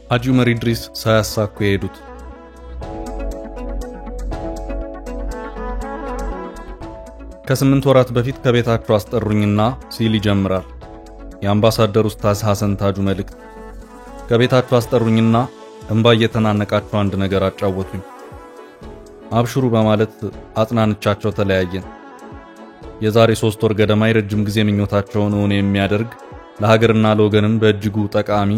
ሐጂ ዑመር ኢድሪስ ሳያሳኩ የሄዱት። ከ8 ወራት በፊት ከቤታቸው አስጠሩኝና ሲል ይጀምራል የአምባሳደር ኡስታዝ ሐሰን ታጁ መልእክት። ከቤታቸው አስጠሩኝና እንባ እየተናነቃቸው አንድ ነገር አጫወቱኝ። አብሽሩ በማለት አጽናንቻቸው ተለያየን። የዛሬ 3 ወር ገደማ የረጅም ጊዜ ምኞታቸውን እውን የሚያደርግ ለሀገርና ለወገንም በእጅጉ ጠቃሚ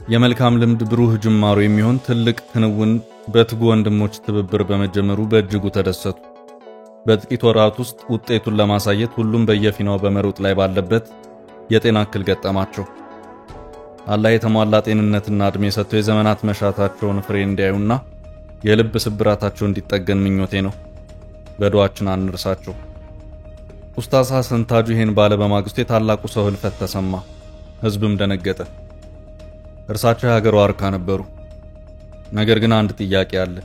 የመልካም ልምድ ብሩህ ጅማሮ የሚሆን ትልቅ ክንውን በትጉ ወንድሞች ትብብር በመጀመሩ በእጅጉ ተደሰቱ። በጥቂት ወራት ውስጥ ውጤቱን ለማሳየት ሁሉም በየፊናው በመሮጥ ላይ ባለበት የጤና እክል ገጠማቸው። አላህ የተሟላ ጤንነትና እድሜ ሰጥቶ የዘመናት መሻታቸውን ፍሬ እንዲያዩና የልብ ስብራታቸው እንዲጠገን ምኞቴ ነው። በዱዓችን አንርሳቸው። ኡስታዝ ሐሰን ታጁ ይሄን ባለ በማግስቱ የታላቁ ሰው ህልፈት ተሰማ። ህዝብም ደነገጠ። እርሳቸው የሀገሩ አርካ ነበሩ። ነገር ግን አንድ ጥያቄ አለ።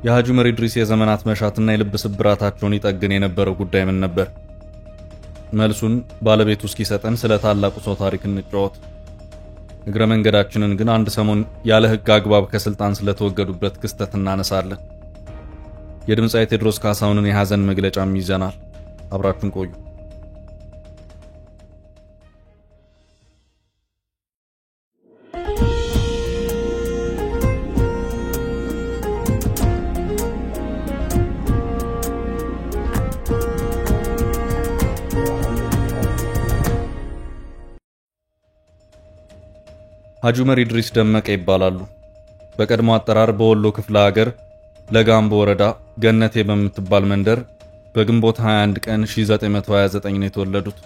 የሐጂ ዑመር ኢድሪስ የዘመናት መሻትና የልብ ስብራታቸውን ይጠግን የነበረው ጉዳይ ምን ነበር? መልሱን ባለቤቱ እስኪሰጠን ስለ ታላቁ ሰው ታሪክ እንጫወት። እግረ መንገዳችንን ግን አንድ ሰሞን ያለ ህግ አግባብ ከስልጣን ስለተወገዱበት ክስተት እናነሳለን። የድምጻዊ ቴዎድሮስ ካሳሁንን የሐዘን መግለጫም ይዘናል። አብራችሁን ቆዩ። ሐጂ ዑመር ኢድሪስ ደመቀ ይባላሉ። በቀድሞ አጠራር በወሎ ክፍለ ሀገር ለጋምቦ ወረዳ ገነቴ በምትባል መንደር በግንቦት 21 ቀን 1929 ነው የተወለዱት።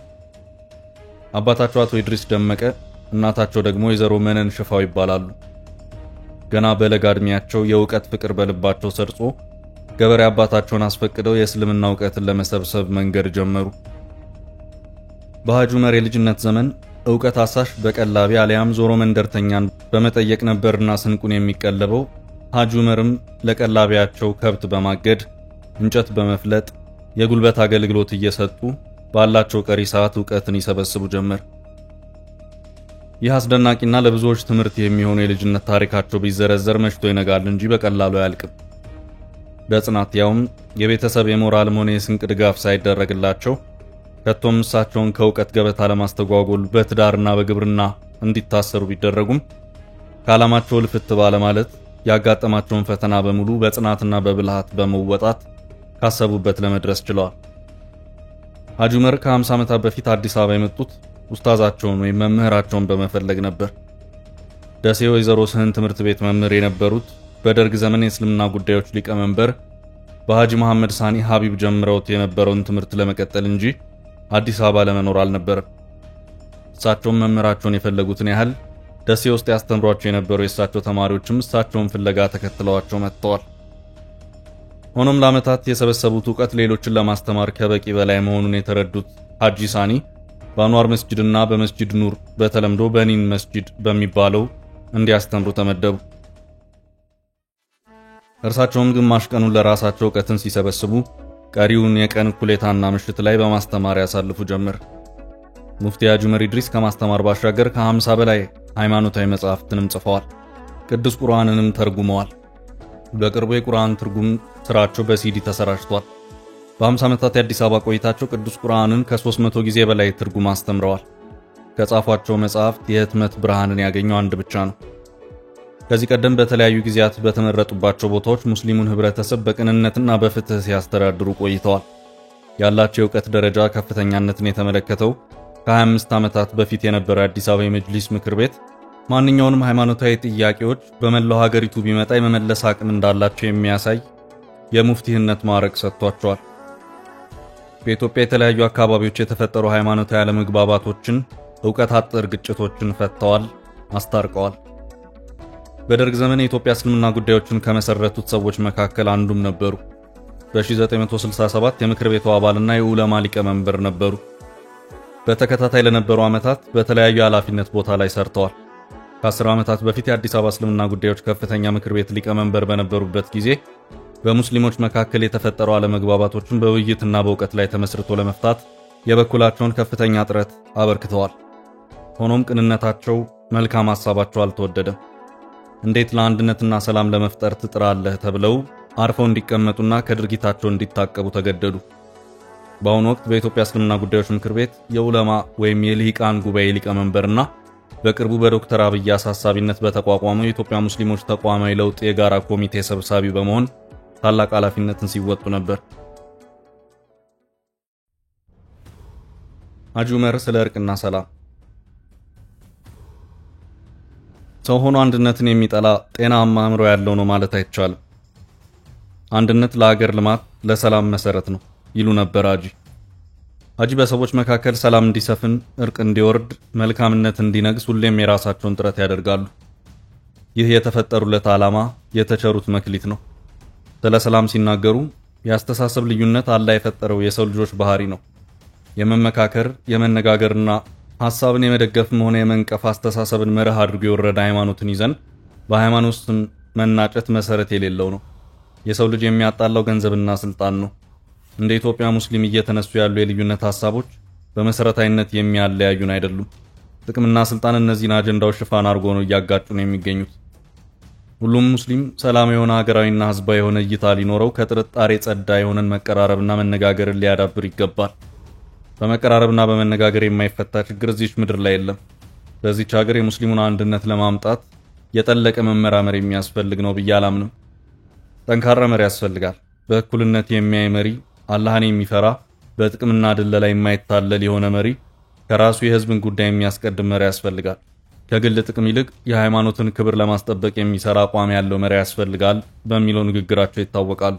አባታቸው አቶ ኢድሪስ ደመቀ፣ እናታቸው ደግሞ ወይዘሮ መነን ሽፋው ይባላሉ። ገና በለጋ ዕድሜያቸው የእውቀት ፍቅር በልባቸው ሰርጾ ገበሬ አባታቸውን አስፈቅደው የእስልምና እውቀትን ለመሰብሰብ መንገድ ጀመሩ። በሐጂ ዑመር የልጅነት ዘመን እውቀት አሳሽ በቀላቢ አሊያም ዞሮ መንደርተኛን በመጠየቅ ነበርና ስንቁን የሚቀለበው። ሐጂ ዑመርም ለቀላቢያቸው ከብት በማገድ እንጨት በመፍለጥ የጉልበት አገልግሎት እየሰጡ ባላቸው ቀሪ ሰዓት እውቀትን ይሰበስቡ ጀመር። ይህ አስደናቂና ለብዙዎች ትምህርት የሚሆን የልጅነት ታሪካቸው ቢዘረዘር መሽቶ ይነጋል እንጂ በቀላሉ አያልቅም። በጽናት ያውም የቤተሰብ የሞራል ሆነ የስንቅ ድጋፍ ሳይደረግላቸው ከቶም እሳቸውን ከእውቀት ገበታ ለማስተጓጎል በትዳርና በግብርና እንዲታሰሩ ቢደረጉም ከዓላማቸው ልፍት ባለ ማለት ያጋጠማቸውን ፈተና በሙሉ በጽናትና በብልሃት በመወጣት ካሰቡበት ለመድረስ ችለዋል። ሐጂ ዑመር ከ50 ዓመታት በፊት አዲስ አበባ የመጡት ኡስታዛቸውን ወይም መምህራቸውን በመፈለግ ነበር። ደሴ ወይዘሮ ስህን ትምህርት ቤት መምህር የነበሩት በደርግ ዘመን የእስልምና ጉዳዮች ሊቀመንበር በሐጂ መሐመድ ሳኒ ሐቢብ ጀምረውት የነበረውን ትምህርት ለመቀጠል እንጂ አዲስ አበባ ለመኖር አልነበረም። እሳቸውም መምህራቸውን የፈለጉትን ያህል ደሴ ውስጥ ያስተምሯቸው የነበሩ የእሳቸው ተማሪዎችም እሳቸውን ፍለጋ ተከትለዋቸው መጥተዋል። ሆኖም ለዓመታት የሰበሰቡት ዕውቀት ሌሎችን ለማስተማር ከበቂ በላይ መሆኑን የተረዱት ሐጂ ሳኒ በአንዋር መስጂድና በመስጂድ ኑር በተለምዶ በኒን መስጂድ በሚባለው እንዲያስተምሩ ተመደቡ። እርሳቸውም ግማሽ ቀኑን ለራሳቸው ዕውቀትን ሲሰበስቡ ቀሪውን የቀን እኩሌታና ምሽት ላይ በማስተማር ያሳልፉ ጀመር። ሙፍቲ ሐጂ ዑመር ኢድሪስ ከማስተማር ባሻገር ከ50 በላይ ሃይማኖታዊ መጻሕፍትንም ጽፈዋል። ቅዱስ ቁርአንንም ተርጉመዋል። በቅርቡ የቁርአን ትርጉም ስራቸው በሲዲ ተሰራጭቷል። በ50 ዓመታት የአዲስ አበባ ቆይታቸው ቅዱስ ቁርአንን ከ300 ጊዜ በላይ ትርጉም አስተምረዋል። ከጻፏቸው መጻሕፍት የህትመት ብርሃንን ያገኘው አንድ ብቻ ነው። ከዚህ ቀደም በተለያዩ ጊዜያት በተመረጡባቸው ቦታዎች ሙስሊሙን ህብረተሰብ በቅንነትና በፍትህ ሲያስተዳድሩ ቆይተዋል። ያላቸው የእውቀት ደረጃ ከፍተኛነትን የተመለከተው ከ25 ዓመታት በፊት የነበረው የአዲስ አበባ የመጅሊስ ምክር ቤት ማንኛውንም ሃይማኖታዊ ጥያቄዎች በመላው ሀገሪቱ ቢመጣ የመመለስ አቅም እንዳላቸው የሚያሳይ የሙፍቲህነት ማዕረግ ሰጥቷቸዋል። በኢትዮጵያ የተለያዩ አካባቢዎች የተፈጠሩ ሃይማኖታዊ አለመግባባቶችን፣ ዕውቀት አጥር ግጭቶችን ፈተዋል፣ አስታርቀዋል። በደርግ ዘመን የኢትዮጵያ እስልምና ጉዳዮችን ከመሰረቱት ሰዎች መካከል አንዱም ነበሩ። በ1967 የምክር ቤቱ አባልና የዑለማ ሊቀመንበር ነበሩ። በተከታታይ ለነበሩ ዓመታት በተለያዩ ኃላፊነት ቦታ ላይ ሰርተዋል። ከ10 ዓመታት በፊት የአዲስ አበባ እስልምና ጉዳዮች ከፍተኛ ምክር ቤት ሊቀመንበር በነበሩበት ጊዜ በሙስሊሞች መካከል የተፈጠሩ አለመግባባቶችን በውይይትና በእውቀት ላይ ተመስርቶ ለመፍታት የበኩላቸውን ከፍተኛ ጥረት አበርክተዋል። ሆኖም ቅንነታቸው፣ መልካም ሐሳባቸው አልተወደደም። እንዴት ለአንድነትና ሰላም ለመፍጠር ትጥራለህ ተብለው አርፈው እንዲቀመጡና ከድርጊታቸው እንዲታቀቡ ተገደዱ። በአሁኑ ወቅት በኢትዮጵያ እስልምና ጉዳዮች ምክር ቤት የዑለማ ወይም የልሂቃን ጉባኤ ሊቀመንበርና በቅርቡ በዶክተር አብይ አሳሳቢነት በተቋቋመው የኢትዮጵያ ሙስሊሞች ተቋማዊ ለውጥ የጋራ ኮሚቴ ሰብሳቢ በመሆን ታላቅ ኃላፊነትን ሲወጡ ነበር። ሐጂ ዑመር ስለ እርቅና ሰላም። ሰው ሆኖ አንድነትን የሚጠላ ጤናማ አእምሮ ያለው ነው ማለት አይቻልም። አንድነት ለሀገር ልማት፣ ለሰላም መሰረት ነው ይሉ ነበር ሐጂ በሰዎች መካከል ሰላም እንዲሰፍን፣ እርቅ እንዲወርድ፣ መልካምነት እንዲነግስ ሁሌም የራሳቸውን ጥረት ያደርጋሉ። ይህ የተፈጠሩለት ዓላማ የተቸሩት መክሊት ነው። ስለ ሰላም ሲናገሩ የአስተሳሰብ ልዩነት አላህ የፈጠረው የሰው ልጆች ባህሪ ነው። የመመካከር የመነጋገርና ሐሳብን የመደገፍም ሆነ የመንቀፍ አስተሳሰብን መርህ አድርጎ የወረደ ሃይማኖትን ይዘን በሃይማኖት ስም መናጨት መሰረት የሌለው ነው። የሰው ልጅ የሚያጣላው ገንዘብና ስልጣን ነው። እንደ ኢትዮጵያ ሙስሊም እየተነሱ ያሉ የልዩነት ሐሳቦች በመሰረታዊነት የሚያለያዩን አይደሉም። ጥቅምና ስልጣን እነዚህን አጀንዳዎች ሽፋን አድርጎ ነው እያጋጩን የሚገኙት። ሁሉም ሙስሊም ሰላም የሆነ ሀገራዊና ህዝባዊ የሆነ እይታ ሊኖረው ከጥርጣሬ ጸዳ የሆነን መቀራረብና መነጋገርን ሊያዳብር ይገባል። በመቀራረብና በመነጋገር የማይፈታ ችግር እዚች ምድር ላይ የለም። በዚች ሀገር የሙስሊሙን አንድነት ለማምጣት የጠለቀ መመራመር የሚያስፈልግ ነው ብዬ አላምንም። ጠንካራ መሪ ያስፈልጋል። በእኩልነት የሚያይ መሪ፣ አላህን የሚፈራ፣ በጥቅምና ድለላ የማይታለል የሆነ መሪ፣ ከራሱ የህዝብን ጉዳይ የሚያስቀድም መሪ ያስፈልጋል። ከግል ጥቅም ይልቅ የሃይማኖትን ክብር ለማስጠበቅ የሚሰራ አቋም ያለው መሪ ያስፈልጋል በሚለው ንግግራቸው ይታወቃሉ።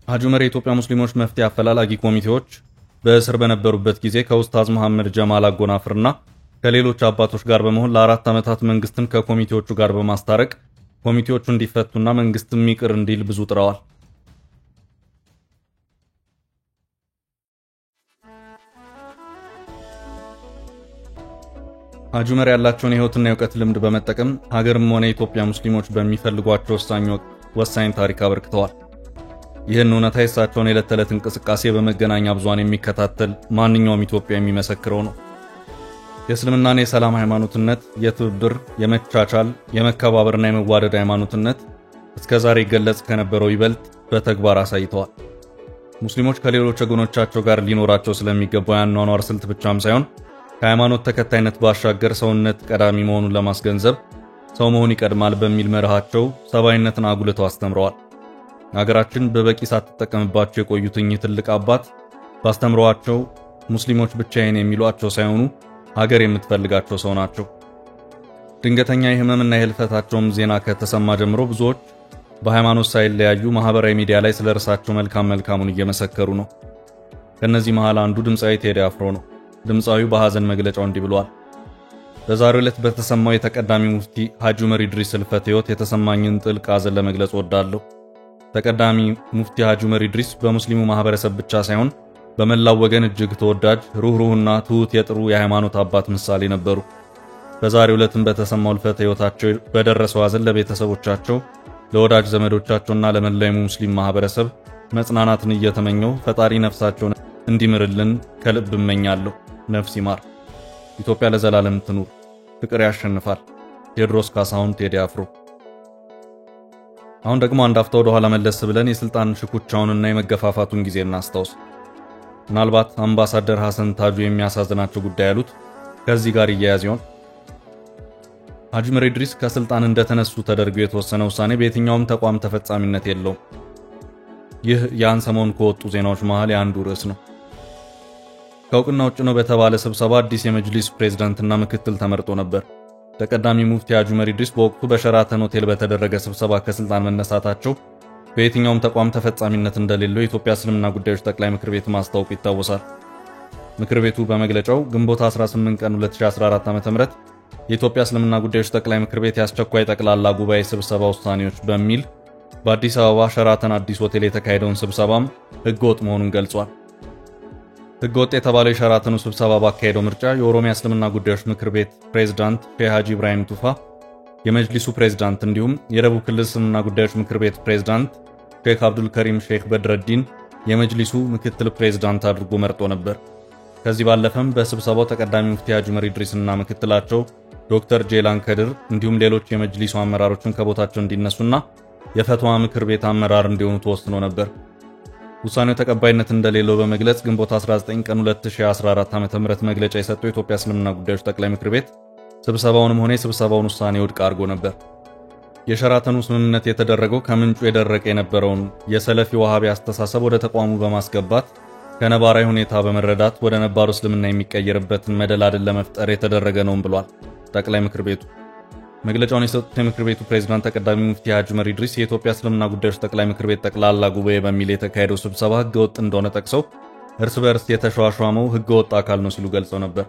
ሐጂ ዑመር የኢትዮጵያ ሙስሊሞች መፍትሄ አፈላላጊ ኮሚቴዎች በእስር በነበሩበት ጊዜ ከኡስታዝ መሐመድ ጀማል አጎናፍርና ከሌሎች አባቶች ጋር በመሆን ለ4 ዓመታት መንግስትን ከኮሚቴዎቹ ጋር በማስታረቅ ኮሚቴዎቹ እንዲፈቱና መንግስትም ይቅር እንዲል ብዙ ጥረዋል። ሐጂ ዑመር ያላቸውን የህይወትና የእውቀት ልምድ በመጠቀም ሀገርም ሆነ የኢትዮጵያ ሙስሊሞች በሚፈልጓቸው ወሳኝ ታሪክ አበርክተዋል። ይህን እውነታ የእሳቸውን የዕለት ተዕለት እንቅስቃሴ በመገናኛ ብዙሃን የሚከታተል ማንኛውም ኢትዮጵያ የሚመሰክረው ነው። የእስልምናና የሰላም ሃይማኖትነት የትብብር፣ የመቻቻል፣ የመከባበርና የመዋደድ ሃይማኖትነት እስከዛሬ ይገለጽ ከነበረው ይበልጥ በተግባር አሳይተዋል። ሙስሊሞች ከሌሎች ወገኖቻቸው ጋር ሊኖራቸው ስለሚገባው የአኗኗር ስልት ብቻም ሳይሆን ከሃይማኖት ተከታይነት ባሻገር ሰውነት ቀዳሚ መሆኑን ለማስገንዘብ ሰው መሆን ይቀድማል በሚል መርሃቸው ሰብአዊነትን አጉልተው አስተምረዋል። ሀገራችን በበቂ ሳትጠቀምባቸው የቆዩት እኚህ ትልቅ አባት ባስተምሯቸው ሙስሊሞች ብቻዬን የሚሏቸው ሳይሆኑ ሀገር የምትፈልጋቸው ሰው ናቸው። ድንገተኛ የህመምና የህልፈታቸውም ዜና ከተሰማ ጀምሮ ብዙዎች በሃይማኖት ሳይለያዩ ማህበራዊ ሚዲያ ላይ ስለ እርሳቸው መልካሙን እየመሰከሩ ነው። ከነዚህ መሃል አንዱ ድምፃዊ ቴዲ አፍሮ ነው። ድምፃዊው በሐዘን መግለጫው እንዲህ ብሏል። በዛሬው ዕለት በተሰማው የተቀዳሚ ሙፍቲ ሐጂ ዑመር ኢድሪስ ህልፈተ ህይወት የተሰማኝን ጥልቅ ሐዘን ለመግለጽ እወዳለሁ። ተቀዳሚ ሙፍቲ ሐጂ ዑመር ኢድሪስ በሙስሊሙ ማህበረሰብ ብቻ ሳይሆን በመላው ወገን እጅግ ተወዳጅ፣ ሩህሩህና ትሁት የጥሩ የሃይማኖት አባት ምሳሌ ነበሩ። በዛሬው ዕለትም በተሰማው ህልፈተ ህይወታቸው በደረሰው ሐዘን ለቤተሰቦቻቸው፣ ለወዳጅ ዘመዶቻቸውና ለመላው ሙስሊም ማህበረሰብ መጽናናትን እየተመኘው ፈጣሪ ነፍሳቸውን እንዲምርልን ከልብ እመኛለሁ። ነፍስ ይማር። ኢትዮጵያ ለዘላለም ትኑር። ፍቅር ያሸንፋል። ቴዎድሮስ ካሳሁን ቴዲ አፍሮ። አሁን ደግሞ አንድ አፍታ ወደ ኋላ መለስ ብለን የስልጣን ሽኩቻውንና የመገፋፋቱን ጊዜ እናስታውስ። ምናልባት አምባሳደር ሐሰን ታጁ የሚያሳዝናቸው ጉዳይ ያሉት ከዚህ ጋር ይያያዝ ይሆን? ሐጂ ዑመር ኢድሪስ ከስልጣን እንደተነሱ ተደርጎ የተወሰነ ውሳኔ በየትኛውም ተቋም ተፈጻሚነት የለውም። ይህ ያን ሰሞን ከወጡ ዜናዎች መሃል የአንዱ ርዕስ ነው። ከእውቅና ውጭ ነው በተባለ ስብሰባ አዲስ የመጅሊስ ፕሬዝዳንትና ምክትል ተመርጦ ነበር። ተቀዳሚ ሙፍቲ ሐጂ ዑመር ኢድሪስ በወቅቱ በሸራተን ሆቴል በተደረገ ስብሰባ ከስልጣን መነሳታቸው በየትኛውም ተቋም ተፈጻሚነት እንደሌለው የኢትዮጵያ እስልምና ጉዳዮች ጠቅላይ ምክር ቤት ማስታወቁ ይታወሳል። ምክር ቤቱ በመግለጫው ግንቦት 18 ቀን 2014 ዓ.ም የኢትዮጵያ እስልምና ጉዳዮች ጠቅላይ ምክር ቤት ያስቸኳይ ጠቅላላ ጉባኤ ስብሰባ ውሳኔዎች በሚል በአዲስ አበባ ሸራተን አዲስ ሆቴል የተካሄደውን ስብሰባም ህገወጥ መሆኑን ገልጿል። ህገወጥ የተባለው የሸራተኑ ስብሰባ ባካሄደው ምርጫ የኦሮሚያ እስልምና ጉዳዮች ምክር ቤት ፕሬዝዳንት ሼህ ሐጂ ኢብራሂም ቱፋ የመጅሊሱ ፕሬዝዳንት እንዲሁም የደቡብ ክልል እስልምና ጉዳዮች ምክር ቤት ፕሬዝዳንት ሼክ አብዱል ከሪም ሼክ በድረዲን የመጅሊሱ ምክትል ፕሬዝዳንት አድርጎ መርጦ ነበር። ከዚህ ባለፈም በስብሰባው ተቀዳሚ ሙፍቲ ሐጂ ዑመር ኢድሪስና ምክትላቸው ዶክተር ጄላን ከድር እንዲሁም ሌሎች የመጅሊሱ አመራሮችን ከቦታቸው እንዲነሱና የፈትዋ ምክር ቤት አመራር እንዲሆኑ ተወስኖ ነበር። ውሳኔው ተቀባይነት እንደሌለው በመግለጽ ግንቦት 19 ቀን 2014 ዓ.ም መግለጫ የሰጠው የኢትዮጵያ እስልምና ጉዳዮች ጠቅላይ ምክር ቤት ስብሰባውንም ሆነ የስብሰባውን ውሳኔ ውድቅ አድርጎ ነበር። የሸራተኑ ስምምነት የተደረገው ከምንጩ የደረቀ የነበረውን የሰለፊ ዋሃቢ አስተሳሰብ ወደ ተቋሙ በማስገባት ከነባራዊ ሁኔታ በመረዳት ወደ ነባሩ እስልምና የሚቀየርበትን መደላድል ለመፍጠር የተደረገ ነውም ብሏል ጠቅላይ ምክር ቤቱ። መግለጫውን የሰጡት የምክር ቤቱ ፕሬዝዳንት ተቀዳሚ ሙፍቲ ሐጂ ዑመር ኢድሪስ የኢትዮጵያ እስልምና ጉዳዮች ጠቅላይ ምክር ቤት ጠቅላላ ጉባኤ በሚል የተካሄደው ስብሰባ ህገወጥ እንደሆነ ጠቅሰው እርስ በርስ የተሿሿመው ህገወጥ አካል ነው ሲሉ ገልጸው ነበር።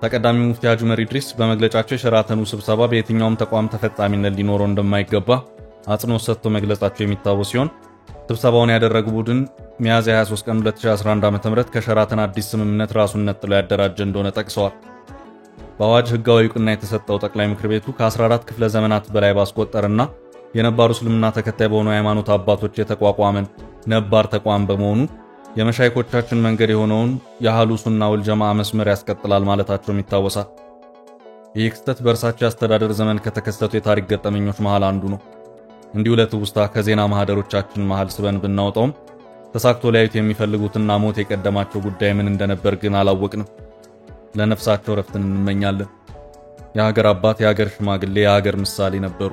ተቀዳሚ ሙፍቲ ሐጂ ዑመር ኢድሪስ በመግለጫቸው የሸራተኑ ስብሰባ በየትኛውም ተቋም ተፈጻሚነት ሊኖረው እንደማይገባ አጽንኦት ሰጥተው መግለጻቸው የሚታወስ ሲሆን ስብሰባውን ያደረጉ ቡድን ሚያዝያ 23 ቀን 2011 ዓ.ም ከሸራተን አዲስ ስምምነት ራሱን ነጥሎ ያደራጀ እንደሆነ ጠቅሰዋል። በአዋጅ ህጋዊ ዕውቅና የተሰጠው ጠቅላይ ምክር ቤቱ ከ14 ክፍለ ዘመናት በላይ ባስቆጠረና የነባሩ እስልምና ተከታይ በሆኑ ሃይማኖት አባቶች የተቋቋመን ነባር ተቋም በመሆኑ የመሻይኮቻችን መንገድ የሆነውን የአህሉ ሱና ወል ጀማዓ መስመር ያስቀጥላል ማለታቸውም ይታወሳል። ይህ ክስተት በእርሳቸው አስተዳደር ዘመን ከተከሰቱ የታሪክ ገጠመኞች መሃል አንዱ ነው። እንዲሁ ለትውስታ ከዜና ማህደሮቻችን መሃል ስበን ብናወጣውም ተሳክቶ ሊያዩት የሚፈልጉትና ሞት የቀደማቸው ጉዳይ ምን እንደነበር ግን አላወቅንም። ለነፍሳቸው ረፍትን እንመኛለን። የሀገር አባት፣ የሀገር ሽማግሌ፣ የሀገር ምሳሌ ነበሩ።